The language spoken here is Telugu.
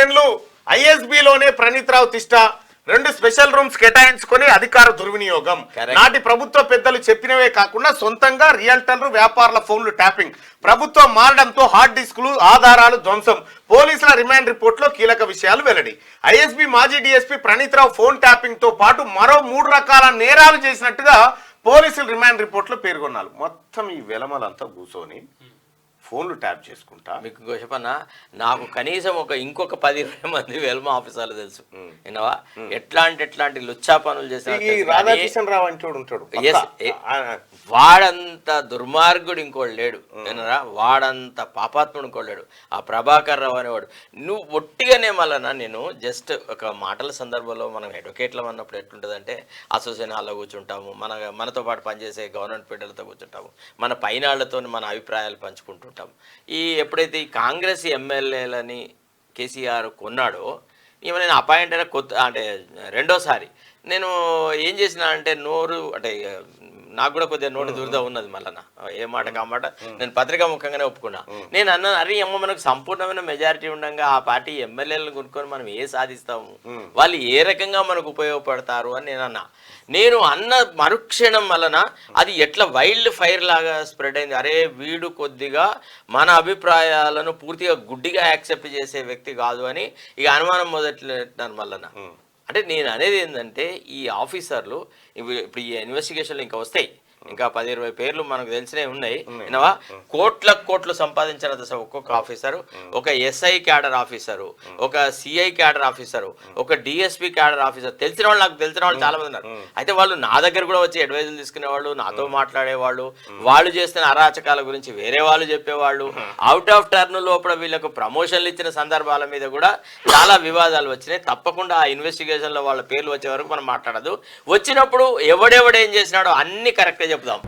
ఏళ్ళు ఐఎస్బిలోనే ప్రణీత్ రావు తిష్ట 2 స్పెషల్ రూమ్స్ కేటాయించుకొని అధికార దుర్వినియోగం. నాటి ప్రభుత్వ పెద్దలు చెప్పినవే కాకుండా సొంతంగా రియల్టర్లు వ్యాపారుల ఫోన్లు ట్యాపింగ్. ప్రభుత్వం మారడంతో హార్డ్ డిస్కులు ఆధారాలు ధ్వంసం. పోలీసుల రిమాండ్ రిపోర్ట్ లో కీలక విషయాలు వెల్లడి. ఐఎస్బి మాజీ డీఎస్పీ ప్రణీత్ రావు ఫోన్ ట్యాపింగ్ తో పాటు మరో 3 రకాల నేరాలు చేసినట్టుగా పోలీసులు రిమాండ్ రిపోర్ట్ లో పేర్కొన్నారు. మొత్తం ఈ వెలమలంతా కూర్చొని ఫోన్లు ట్యాప్ చేసుకుంటా. మీకు చెప్పన్నా, నాకు కనీసం ఇంకొక 10-20 మంది వెల్మ ఆఫీసర్లు తెలుసు. విన్నావా? ఎట్లాంటి లుచ్చా పనులు చేసిన రాధాకిషన్ రావు అంటే ఉంటాడు. వాడంత దుర్మార్గుడు ఇంకోడు లేడు. వినరా? వాడంత పాపాత్ముడు ఇంకోడు లేడు. ఆ ప్రభాకర్ రావు అనేవాడు. నువ్వు ఒట్టిగానే మళ్ళా నేను జస్ట్ ఒక మాటల సందర్భంలో మనం అడ్వకేట్లు అన్నప్పుడు ఎట్లుంటుందంటే అసోసియేషన్ హాల్లో కూర్చుంటాము, మనతో పాటు పనిచేసే గవర్నమెంట్ బిడ్డలతో కూర్చుంటాము, మన పైనాళ్లతో మన అభిప్రాయాలు పంచుకుంటుంటాం. ఎప్పుడైతే ఈ కాంగ్రెస్ ఎమ్మెల్యేలని కేసీఆర్ కొన్నాడో, నేను అపాయింట్ అయిన అంటే రెండోసారి నేను ఏం చేసిన అంటే నాకు కూడా కొద్దిగా నోటి దురద ఉన్నది. మళ్ళా ఏ మాట కామాట నేను పత్రికా ముఖంగానే ఒప్పుకున్నా. నేను అన్నాను, అరే అమ్మ, మనకు సంపూర్ణమైన మెజారిటీ ఉండగా ఆ పార్టీ ఎమ్మెల్యేలను కొనుక్కొని మనం ఏ సాధిస్తాము, వాళ్ళు ఏ రకంగా మనకు ఉపయోగపడతారు అని నేను అన్నా. నేను అన్న మరుక్షణం వలన అది ఎట్లా వైల్డ్ ఫైర్ లాగా స్ప్రెడ్ అయింది. అరే వీడు కొద్దిగా మన అభిప్రాయాలను పూర్తిగా గుడ్డిగా యాక్సెప్ట్ చేసే వ్యక్తి కాదు అని ఇక అనుమానం మొదలెట్టాను మళ్ళా. అంటే నేను అనేది ఏంటంటే, ఈ ఆఫీసర్లు ఇప్పుడు ఈ ఇన్వెస్టిగేషన్లు ఇంకా వస్తాయి, ఇంకా 10-20 పేర్లు మనకు తెలిసినవి ఉన్నాయి. వినవా? కోట్లు సంపాదించిన దశ ఒక్కొక్క ఆఫీసరు, ఒక ఎస్ఐ క్యాడర్ ఆఫీసరు, ఒక సిఐ క్యాడర్ ఆఫీసరు, ఒక డిఎస్పీ క్యాడర్ ఆఫీసర్. తెలిసిన వాళ్ళు, నాకు తెలిసిన వాళ్ళు చాలా మంది ఉన్నారు. అయితే వాళ్ళు నా దగ్గర కూడా వచ్చి అడ్వైజులు తీసుకునేవాళ్ళు, నాతో మాట్లాడేవాళ్ళు, వాళ్ళు చేస్తున్న అరాచకాల గురించి వేరే వాళ్ళు చెప్పేవాళ్ళు. అవుట్ ఆఫ్ టర్న్ లోపల వీళ్ళకు ప్రమోషన్లు ఇచ్చిన సందర్భాల మీద కూడా చాలా వివాదాలు వచ్చినాయి. తప్పకుండా ఆ ఇన్వెస్టిగేషన్లో వాళ్ళ పేర్లు వచ్చే వరకు మనం మాట్లాడదు. వచ్చినప్పుడు ఎవడేం చేసినాడో అన్ని కరెక్ట్గా చెప్దాం.